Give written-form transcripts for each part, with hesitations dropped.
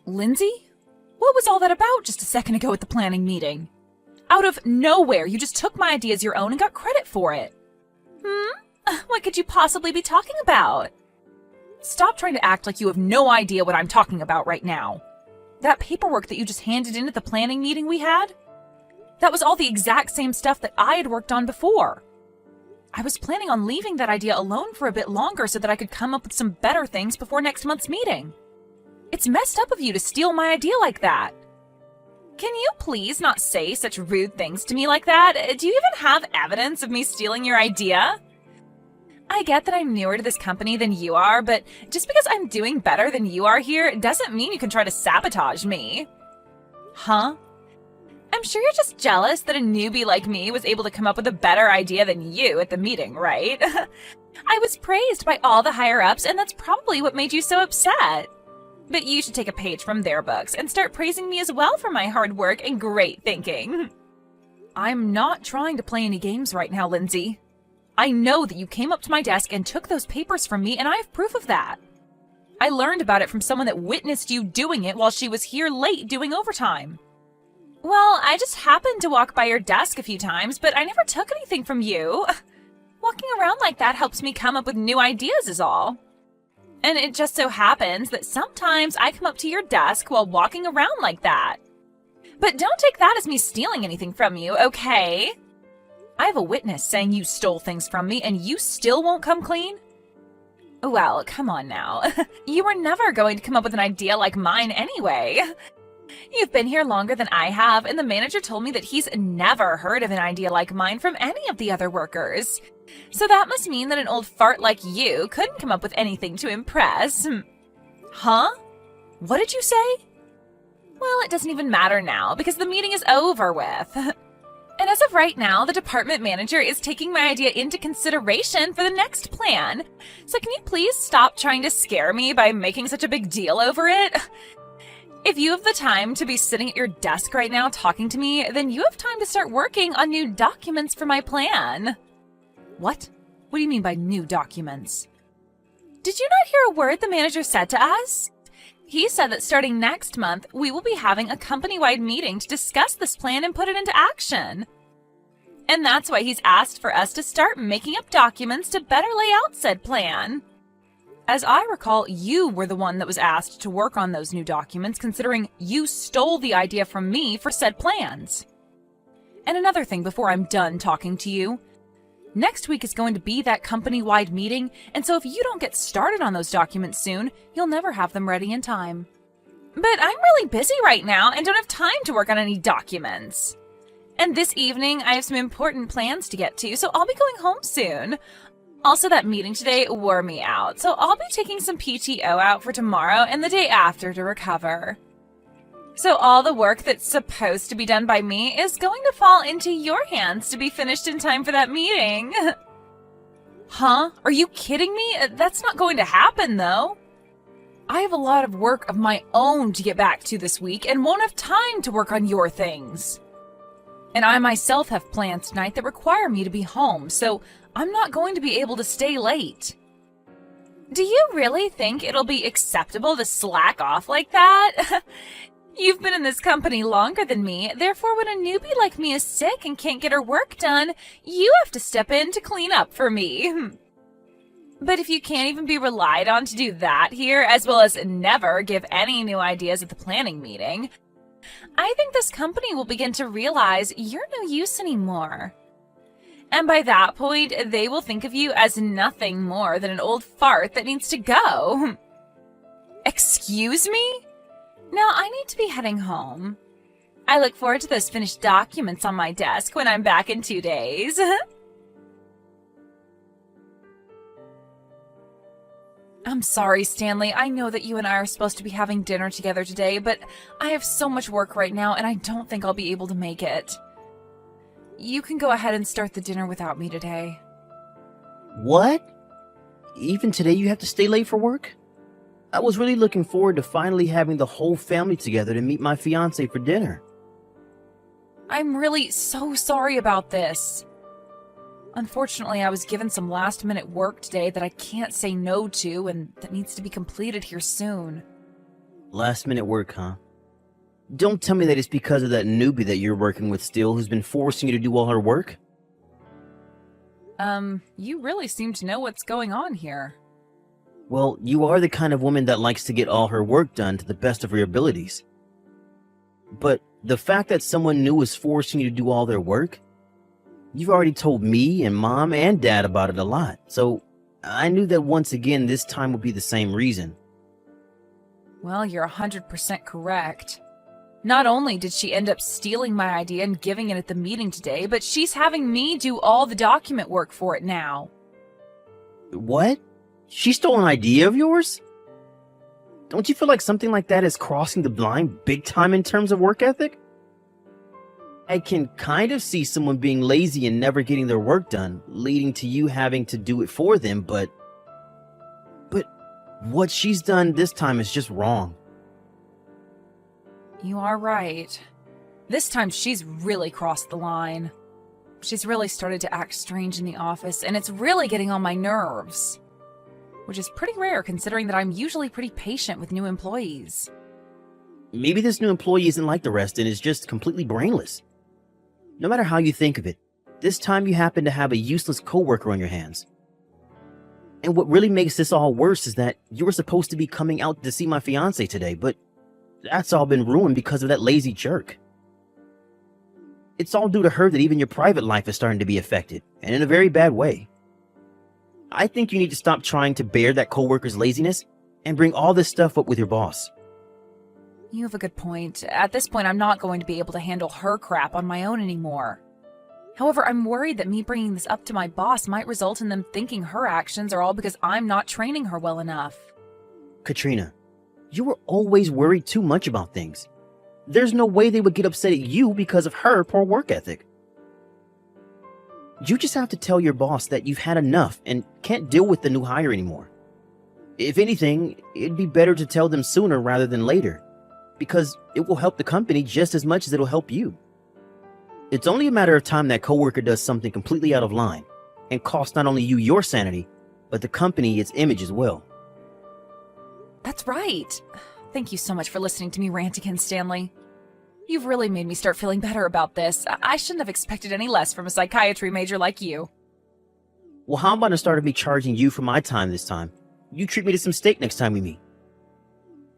Lindsay? What was all that about just a second ago at the planning meeting? Out of nowhere, you just took my idea as your own and got credit for it. What could you possibly be talking about? Stop trying to act like you have no idea what I'm talking about right now. That paperwork that you just handed in at the planning meeting we had? That was all the exact same stuff that I had worked on before. I was planning on leaving that idea alone for a bit longer so that I could come up with some better things before next month's meeting. It's messed up of you to steal my idea like that. Can you please not say such rude things to me like that? Do you even have evidence of me stealing your idea? I get that I'm newer to this company than you are, but just because I'm doing better than you are here doesn't mean you can try to sabotage me. Huh? I'm sure you're just jealous that a newbie like me was able to come up with a better idea than you at the meeting, right? I was praised by all the higher-ups, and that's probably what made you so upset. But you should take a page from their books and start praising me as well for my hard work and great thinking. I'm not trying to play any games right now, Lindsay. I know that you came up to my desk and took those papers from me, and I have proof of that. I learned about it from someone that witnessed you doing it while she was here late doing overtime. Well, I just happened to walk by your desk a few times, but I never took anything from you. Walking around like that helps me come up with new ideas is all. And it just so happens that sometimes I come up to your desk while walking around like that. But don't take that as me stealing anything from you, okay? I have a witness saying you stole things from me and you still won't come clean? Well, come on now. You were never going to come up with an idea like mine anyway. You've been here longer than I have, and the manager told me that he's never heard of an idea like mine from any of the other workers. So that must mean that an old fart like you couldn't come up with anything to impress. Huh? What did you say? Well, it doesn't even matter now, because the meeting is over with. And as of right now, the department manager is taking my idea into consideration for the next plan. So can you please stop trying to scare me by making such a big deal over it? If you have the time to be sitting at your desk right now talking to me, then you have time to start working on new documents for my plan. What? What do you mean by new documents? Did you not hear a word the manager said to us? He said that starting next month, we will be having a company-wide meeting to discuss this plan and put it into action. And that's why he's asked for us to start making up documents to better lay out said plan. As I recall, you were the one that was asked to work on those new documents, considering you stole the idea from me for said plans. And another thing before I'm done talking to you. Next week is going to be that company-wide meeting, and so if you don't get started on those documents soon, you'll never have them ready in time. But I'm really busy right now and don't have time to work on any documents. And this evening, I have some important plans to get to, so I'll be going home soon. Also, that meeting today wore me out, so I'll be taking some PTO out for tomorrow and the day after to recover. So all the work that's supposed to be done by me is going to fall into your hands to be finished in time for that meeting. Huh? Are you kidding me? That's not going to happen, though. I have a lot of work of my own to get back to this week and won't have time to work on your things. And I myself have plans tonight that require me to be home, so I'm not going to be able to stay late. Do you really think it'll be acceptable to slack off like that? You've been in this company longer than me, therefore when a newbie like me is sick and can't get her work done, you have to step in to clean up for me. But if you can't even be relied on to do that here, as well as never give any new ideas at the planning meeting, I think this company will begin to realize you're no use anymore. And by that point, they will think of you as nothing more than an old fart that needs to go. Excuse me? Now I need to be heading home. I look forward to those finished documents on my desk when I'm back in 2 days. I'm sorry, Stanley. I know that you and I are supposed to be having dinner together today, but I have so much work right now and I don't think I'll be able to make it. You can go ahead and start the dinner without me today. What? Even today you have to stay late for work? I was really looking forward to finally having the whole family together to meet my fiancé for dinner. I'm really so sorry about this. Unfortunately, I was given some last-minute work today that I can't say no to and that needs to be completed here soon. Last minute work, huh? Don't tell me that it's because of that newbie that you're working with still who's been forcing you to do all her work? You really seem to know what's going on here. Well, you are the kind of woman that likes to get all her work done to the best of her abilities. But the fact that someone new is forcing you to do all their work, you've already told me and Mom and Dad about it a lot, so I knew that once again this time would be the same reason. Well, you're 100% correct. Not only did she end up stealing my idea and giving it at the meeting today, but she's having me do all the document work for it now. What? She stole an idea of yours? Don't you feel like something like that is crossing the line big time in terms of work ethic? I can kind of see someone being lazy and never getting their work done, leading to you having to do it for them, but what she's done this time is just wrong. You are right. This time she's really crossed the line. She's really started to act strange in the office, and it's really getting on my nerves. Which is pretty rare considering that I'm usually pretty patient with new employees. Maybe this new employee isn't like the rest and is just completely brainless. No matter how you think of it, this time you happen to have a useless coworker on your hands. And what really makes this all worse is that you were supposed to be coming out to see my fiancé today, but that's all been ruined because of that lazy jerk. It's all due to her that even your private life is starting to be affected, and in a very bad way. I think you need to stop trying to bear that coworker's laziness and bring all this stuff up with your boss. You have a good point. At this point, I'm not going to be able to handle her crap on my own anymore. However, I'm worried that me bringing this up to my boss might result in them thinking her actions are all because I'm not training her well enough. Katrina, you were always worried too much about things. There's no way they would get upset at you because of her poor work ethic. You just have to tell your boss that you've had enough and can't deal with the new hire anymore. If anything, it'd be better to tell them sooner rather than later, because it will help the company just as much as it'll help you. It's only a matter of time that coworker does something completely out of line and costs not only you your sanity, but the company its image as well. That's right. Thank you so much for listening to me rant again, Stanley. You've really made me start feeling better about this. I shouldn't have expected any less from a psychiatry major like you. Well, how about instead of me charging you for my time this time, you treat me to some steak next time we meet?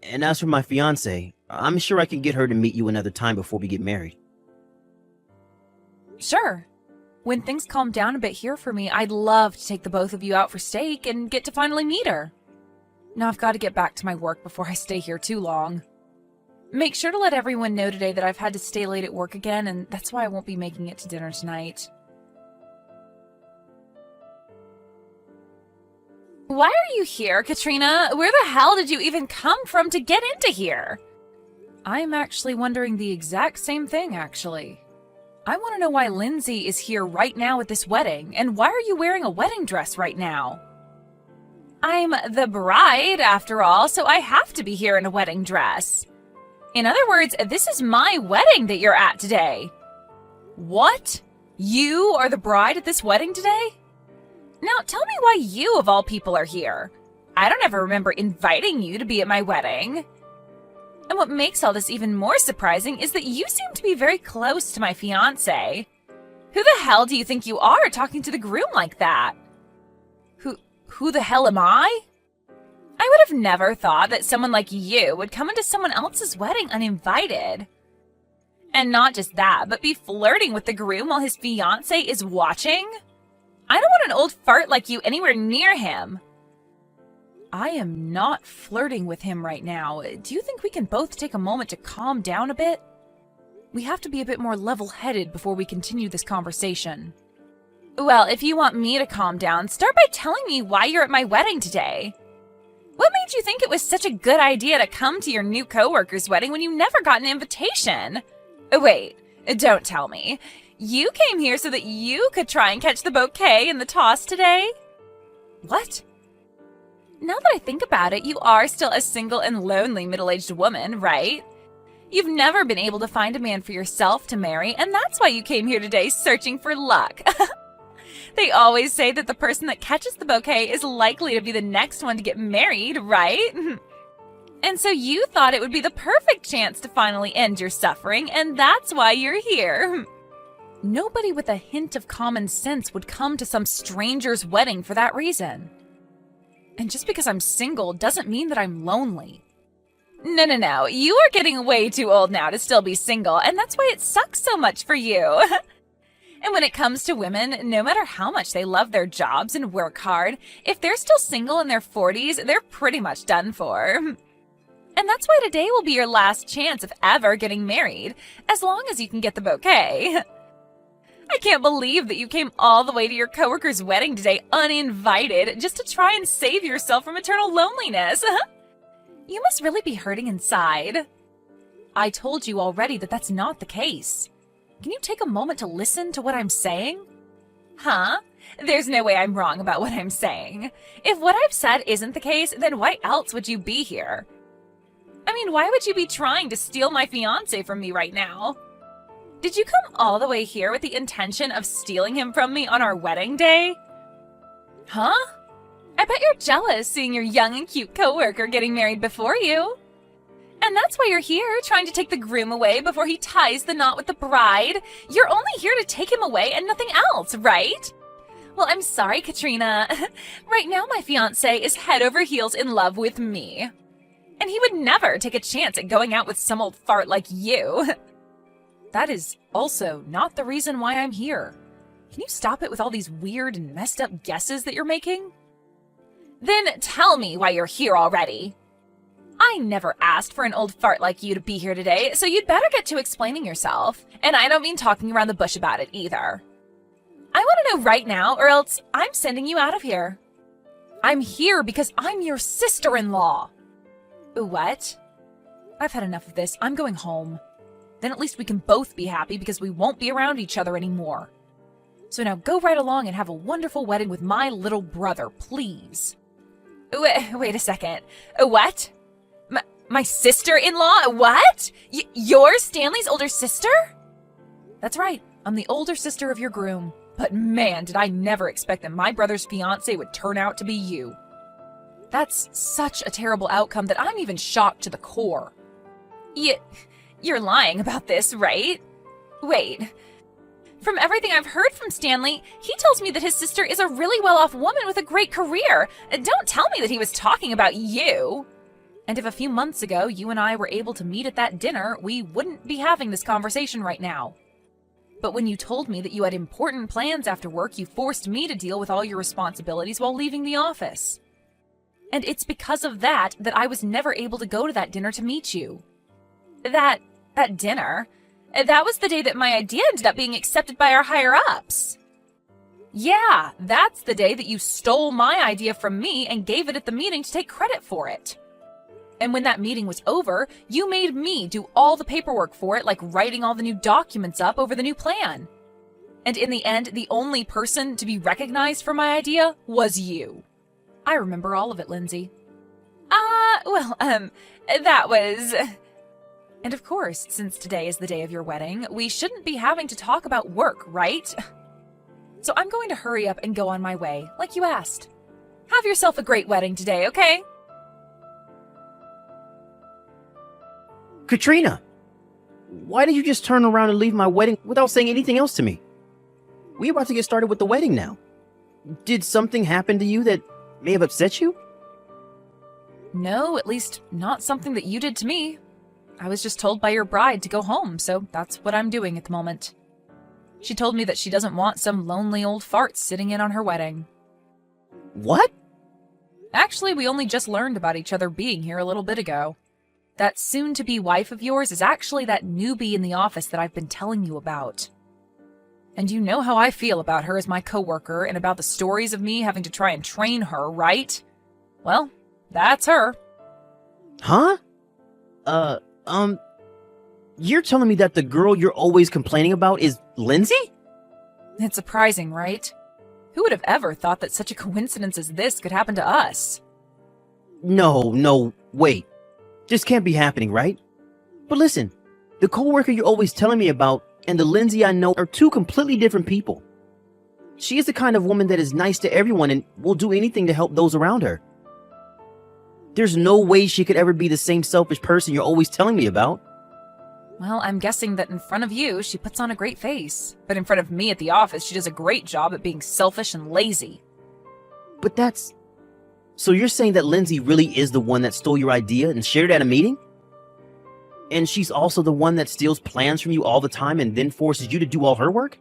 And as for my fiancé, I'm sure I can get her to meet you another time before we get married. Sure. When things calm down a bit here for me, I'd love to take the both of you out for steak and get to finally meet her. Now I've got to get back to my work before I stay here too long. Make sure to let everyone know today that I've had to stay late at work again, and that's why I won't be making it to dinner tonight. Why are you here, Katrina? Where the hell did you even come from to get into here? I'm actually wondering the exact same thing, actually. I want to know why Lindsay is here right now at this wedding, and why are you wearing a wedding dress right now? I'm the bride, after all, so I have to be here in a wedding dress. In other words, this is my wedding that you're at today. What? You are the bride at this wedding today? Now, tell me why you, of all people, are here. I don't ever remember inviting you to be at my wedding. And what makes all this even more surprising is that you seem to be very close to my fiancé. Who the hell do you think you are talking to the groom like that? Who the hell am I? I would have never thought that someone like you would come into someone else's wedding uninvited. And not just that, but be flirting with the groom while his fiancé is watching? I don't want an old fart like you anywhere near him. I am not flirting with him right now. Do you think we can both take a moment to calm down a bit? We have to be a bit more level-headed before we continue this conversation. Well, if you want me to calm down, start by telling me why you're at my wedding today. What made you think it was such a good idea to come to your new coworker's wedding when you never got an invitation? Wait, don't tell me. You came here so that you could try and catch the bouquet in the toss today? What? Now that I think about it, you are still a single and lonely middle-aged woman, right? You've never been able to find a man for yourself to marry, and that's why you came here today searching for luck. They always say that the person that catches the bouquet is likely to be the next one to get married, right? And so you thought it would be the perfect chance to finally end your suffering, and that's why you're here. Nobody with a hint of common sense would come to some stranger's wedding for that reason. And just because I'm single doesn't mean that I'm lonely. No. You are getting way too old now to still be single, and that's why it sucks so much for you. And when it comes to women, no matter how much they love their jobs and work hard, if they're still single in their 40s, they're pretty much done for. And that's why today will be your last chance of ever getting married, as long as you can get the bouquet. I can't believe that you came all the way to your coworker's wedding today uninvited just to try and save yourself from eternal loneliness. You must really be hurting inside. I told you already that that's not the case. Can you take a moment to listen to what I'm saying? Huh? There's no way I'm wrong about what I'm saying. If what I've said isn't the case, then why else would you be here? I mean, why would you be trying to steal my fiancé from me right now? Did you come all the way here with the intention of stealing him from me on our wedding day? Huh? I bet you're jealous seeing your young and cute coworker getting married before you. And that's why you're here, trying to take the groom away before he ties the knot with the bride. You're only here to take him away and nothing else, right? Well, I'm sorry, Katrina. Right now, my fiancé is head over heels in love with me. And he would never take a chance at going out with some old fart like you. That is also not the reason why I'm here. Can you stop it with all these weird and messed up guesses that you're making? Then tell me why you're here already. I never asked for an old fart like you to be here today, so you'd better get to explaining yourself. And I don't mean talking around the bush about it either. I want to know right now, or else I'm sending you out of here. I'm here because I'm your sister-in-law. What? I've had enough of this. I'm going home. Then at least we can both be happy because we won't be around each other anymore. So now go right along and have a wonderful wedding with my little brother, please. Wait a second. What? My sister-in-law? What? You're Stanley's older sister? That's right. I'm the older sister of your groom. But man, did I never expect that my brother's fiancé would turn out to be you. That's such a terrible outcome that I'm even shocked to the core. You're lying about this, right? Wait. From everything I've heard from Stanley, he tells me that his sister is a really well-off woman with a great career. Don't tell me that he was talking about you. And if a few months ago you and I were able to meet at that dinner, we wouldn't be having this conversation right now. But when you told me that you had important plans after work, you forced me to deal with all your responsibilities while leaving the office. And it's because of that I was never able to go to that dinner to meet you. That dinner? That was the day that my idea ended up being accepted by our higher-ups. Yeah, that's the day that you stole my idea from me and gave it at the meeting to take credit for it. And when that meeting was over, you made me do all the paperwork for it, like writing all the new documents up over the new plan. And in the end, the only person to be recognized for my idea was you. I remember all of it, Lindsay. That was... And of course, since today is the day of your wedding, we shouldn't be having to talk about work, right? So I'm going to hurry up and go on my way, like you asked. Have yourself a great wedding today, okay? Katrina, why did you just turn around and leave my wedding without saying anything else to me? We're about to get started with the wedding now. Did something happen to you that may have upset you? No, at least not something that you did to me. I was just told by your bride to go home, so that's what I'm doing at the moment. She told me that she doesn't want some lonely old fart sitting in on her wedding. What? Actually, we only just learned about each other being here a little bit ago. That soon-to-be wife of yours is actually that newbie in the office that I've been telling you about. And you know how I feel about her as my coworker and about the stories of me having to try and train her, right? Well, that's her. Huh? You're telling me that the girl you're always complaining about is Lindsay? It's surprising, right? Who would have ever thought that such a coincidence as this could happen to us? No, wait. This can't be happening, right? But listen, the coworker you're always telling me about and the Lindsay I know are two completely different people. She is the kind of woman that is nice to everyone and will do anything to help those around her. There's no way she could ever be the same selfish person you're always telling me about. Well, I'm guessing that in front of you, she puts on a great face. But in front of me at the office, she does a great job at being selfish and lazy. But that's... So you're saying that Lindsay really is the one that stole your idea and shared it at a meeting? And she's also the one that steals plans from you all the time and then forces you to do all her work?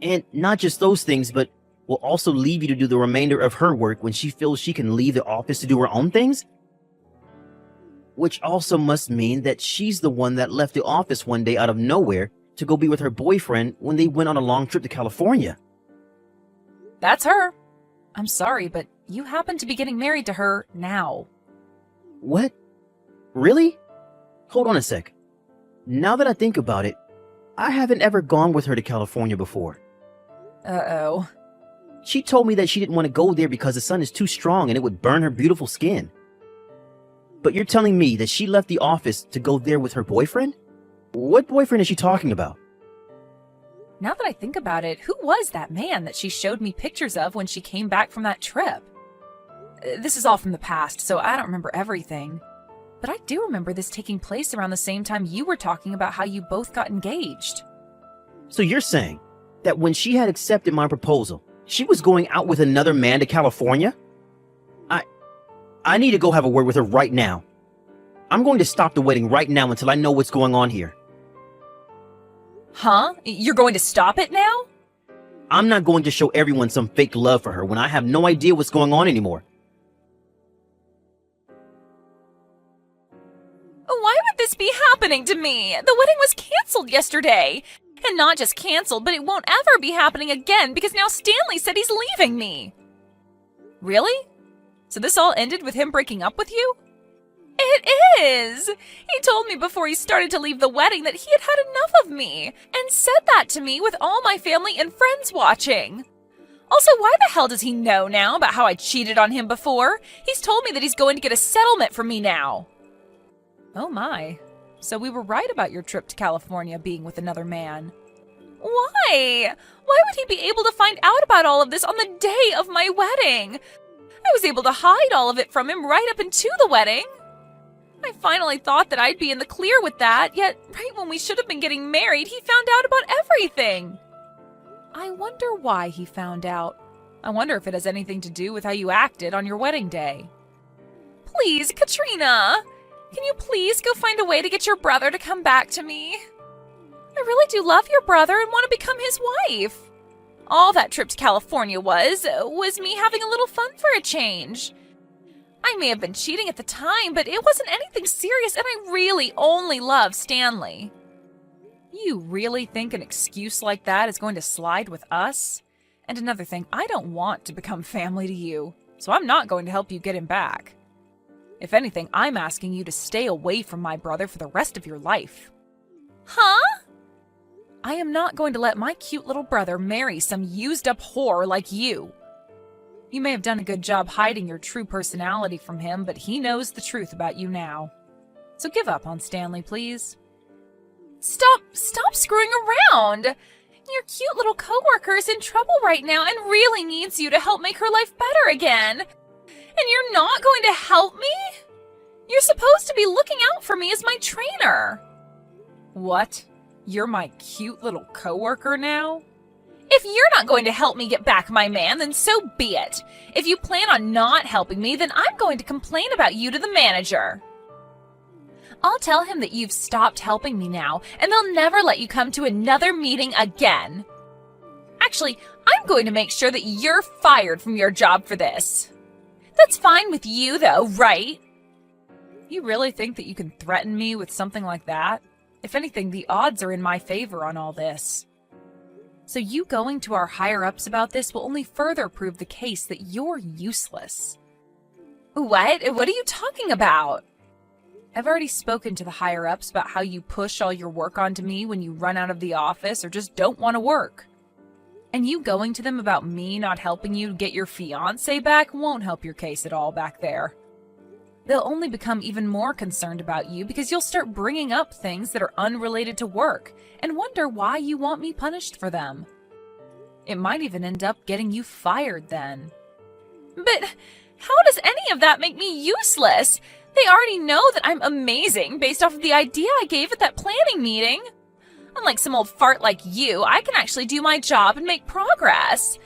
And not just those things, but will also leave you to do the remainder of her work when she feels she can leave the office to do her own things? Which also must mean that she's the one that left the office one day out of nowhere to go be with her boyfriend when they went on a long trip to California. That's her. I'm sorry, but you happen to be getting married to her now. What? Really? Hold on a sec. Now that I think about it, I haven't ever gone with her to California before. Uh-oh. She told me that she didn't want to go there because the sun is too strong and it would burn her beautiful skin. But you're telling me that she left the office to go there with her boyfriend? What boyfriend is she talking about? Now that I think about it, who was that man that she showed me pictures of when she came back from that trip? This is all from the past, so I don't remember everything. But I do remember this taking place around the same time you were talking about how you both got engaged. So you're saying that when she had accepted my proposal, she was going out with another man to California? I need to go have a word with her right now. I'm going to stop the wedding right now until I know what's going on here. Huh? You're going to stop it now? I'm not going to show everyone some fake love for her when I have no idea what's going on anymore. Why would this be happening to me? The wedding was canceled yesterday. And not just canceled, but it won't ever be happening again because now Stanley said he's leaving me. Really? So this all ended with him breaking up with you? It is! He told me before he started to leave the wedding that he had had enough of me, and said that to me with all my family and friends watching. Also, why the hell does he know now about how I cheated on him before? He's told me that he's going to get a settlement from me now. Oh my. So we were right about your trip to California being with another man. Why? Why would he be able to find out about all of this on the day of my wedding? I was able to hide all of it from him right up into the wedding. I finally thought that I'd be in the clear with that, yet right when we should have been getting married, he found out about everything. I wonder why he found out. I wonder if it has anything to do with how you acted on your wedding day. Please, Katrina, can you please go find a way to get your brother to come back to me? I really do love your brother and want to become his wife. All that trip to California was me having a little fun for a change. I may have been cheating at the time, but it wasn't anything serious, and I really only love Stanley. You really think an excuse like that is going to slide with us? And another thing, I don't want to become family to you, so I'm not going to help you get him back. If anything, I'm asking you to stay away from my brother for the rest of your life. Huh? I am not going to let my cute little brother marry some used-up whore like you. You may have done a good job hiding your true personality from him, but he knows the truth about you now. So give up on Stanley, please. Stop screwing around! Your cute little coworker is in trouble right now and really needs you to help make her life better again. And you're not going to help me? You're supposed to be looking out for me as my trainer. What? You're my cute little coworker now? If you're not going to help me get back my man, then so be it. If you plan on not helping me, then I'm going to complain about you to the manager. I'll tell him that you've stopped helping me now, and they'll never let you come to another meeting again. Actually, I'm going to make sure that you're fired from your job for this. That's fine with you, though, right? You really think that you can threaten me with something like that? If anything, the odds are in my favor on all this. So you going to our higher-ups about this will only further prove the case that you're useless. What? What are you talking about? I've already spoken to the higher-ups about how you push all your work onto me when you run out of the office or just don't want to work. And you going to them about me not helping you get your fiancé back won't help your case at all back there. They'll only become even more concerned about you because you'll start bringing up things that are unrelated to work and wonder why you want me punished for them. It might even end up getting you fired then. But How does any of that make me useless? They already know that I'm amazing based off of the idea I gave at that planning meeting. Unlike some old fart like you, I can actually do my job and make progress.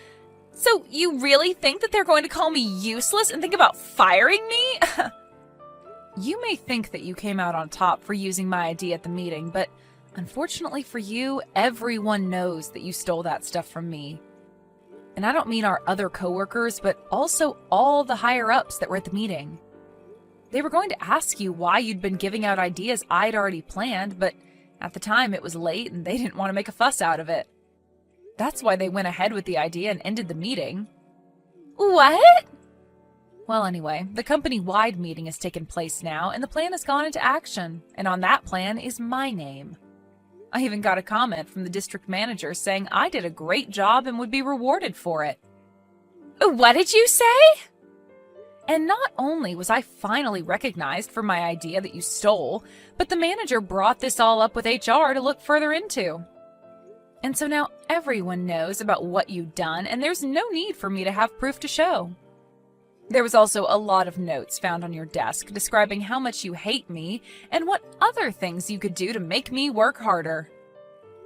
So you really think that they're going to call me useless and think about firing me? You may think that you came out on top for using my idea at the meeting, but unfortunately for you, everyone knows that you stole that stuff from me. And I don't mean our other coworkers, but also all the higher-ups that were at the meeting. They were going to ask you why you'd been giving out ideas I'd already planned, but at the time it was late and they didn't want to make a fuss out of it. That's why they went ahead with the idea and ended the meeting. What? Well, anyway, the company-wide meeting has taken place now, and the plan has gone into action, and on that plan is my name. I even got a comment from the district manager saying I did a great job and would be rewarded for it. What did you say? And not only was I finally recognized for my idea that you stole, but the manager brought this all up with HR to look further into. And so now everyone knows about what you've done, and there's no need for me to have proof to show. There was also a lot of notes found on your desk describing how much you hate me and what other things you could do to make me work harder.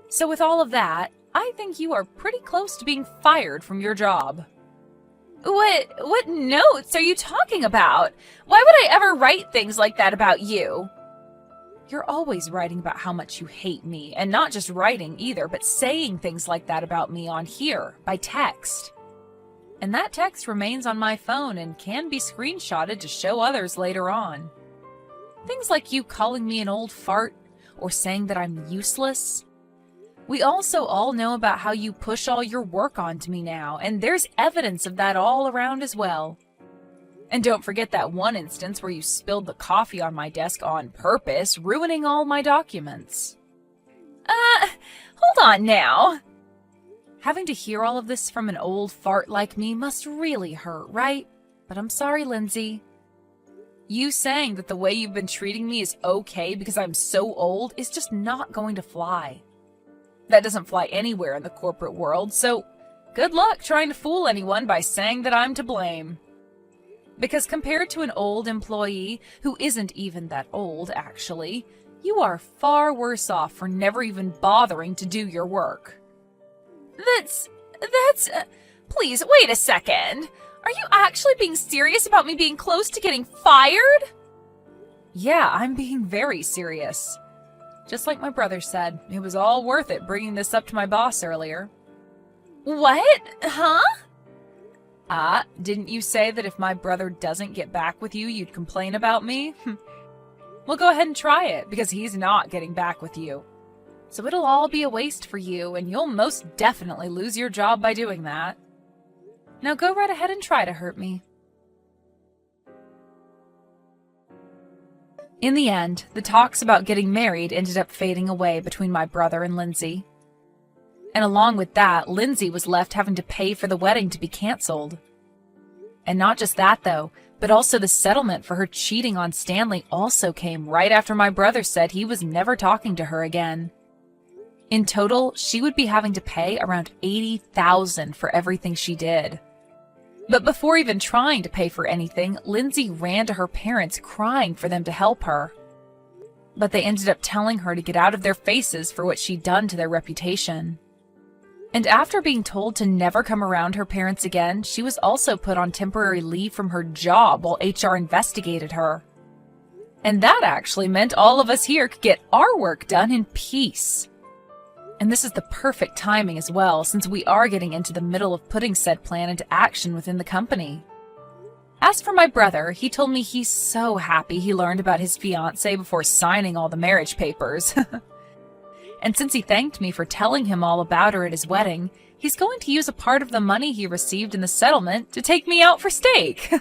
So with all of that, I think you are pretty close to being fired from your job. What notes are you talking about? Why would I ever write things like that about you? You're always writing about how much you hate me, and not just writing either, but saying things like that about me on here, by text. And that text remains on my phone and can be screenshotted to show others later on. Things like you calling me an old fart, or saying that I'm useless. We also all know about how you push all your work onto me now, and there's evidence of that all around as well. And don't forget that one instance where you spilled the coffee on my desk on purpose, ruining all my documents. Hold on now. Having to hear all of this from an old fart like me must really hurt, right? But I'm sorry, Lindsay. You saying that the way you've been treating me is okay because I'm so old is just not going to fly. That doesn't fly anywhere in the corporate world, so good luck trying to fool anyone by saying that I'm to blame. Because compared to an old employee, who isn't even that old, actually, you are far worse off for never even bothering to do your work. Please, wait a second. Are you actually being serious about me being close to getting fired? Yeah, I'm being very serious. Just like my brother said, it was all worth it bringing this up to my boss earlier. What? Huh? Didn't you say that if my brother doesn't get back with you, you'd complain about me? Well, go ahead and try it, because he's not getting back with you. So it'll all be a waste for you, and you'll most definitely lose your job by doing that. Now go right ahead and try to hurt me. In the end, the talks about getting married ended up fading away between my brother and Lindsay. And along with that, Lindsay was left having to pay for the wedding to be canceled. And not just that, though, but also the settlement for her cheating on Stanley also came right after my brother said he was never talking to her again. In total, she would be having to pay around $80,000 for everything she did. But before even trying to pay for anything, Lindsay ran to her parents crying for them to help her. But they ended up telling her to get out of their faces for what she'd done to their reputation. And after being told to never come around her parents again, she was also put on temporary leave from her job while HR investigated her. And that actually meant all of us here could get our work done in peace. And this is the perfect timing as well, since we are getting into the middle of putting said plan into action within the company. As for my brother, he told me he's so happy he learned about his fiancée before signing all the marriage papers. And since he thanked me for telling him all about her at his wedding, he's going to use a part of the money he received in the settlement to take me out for steak.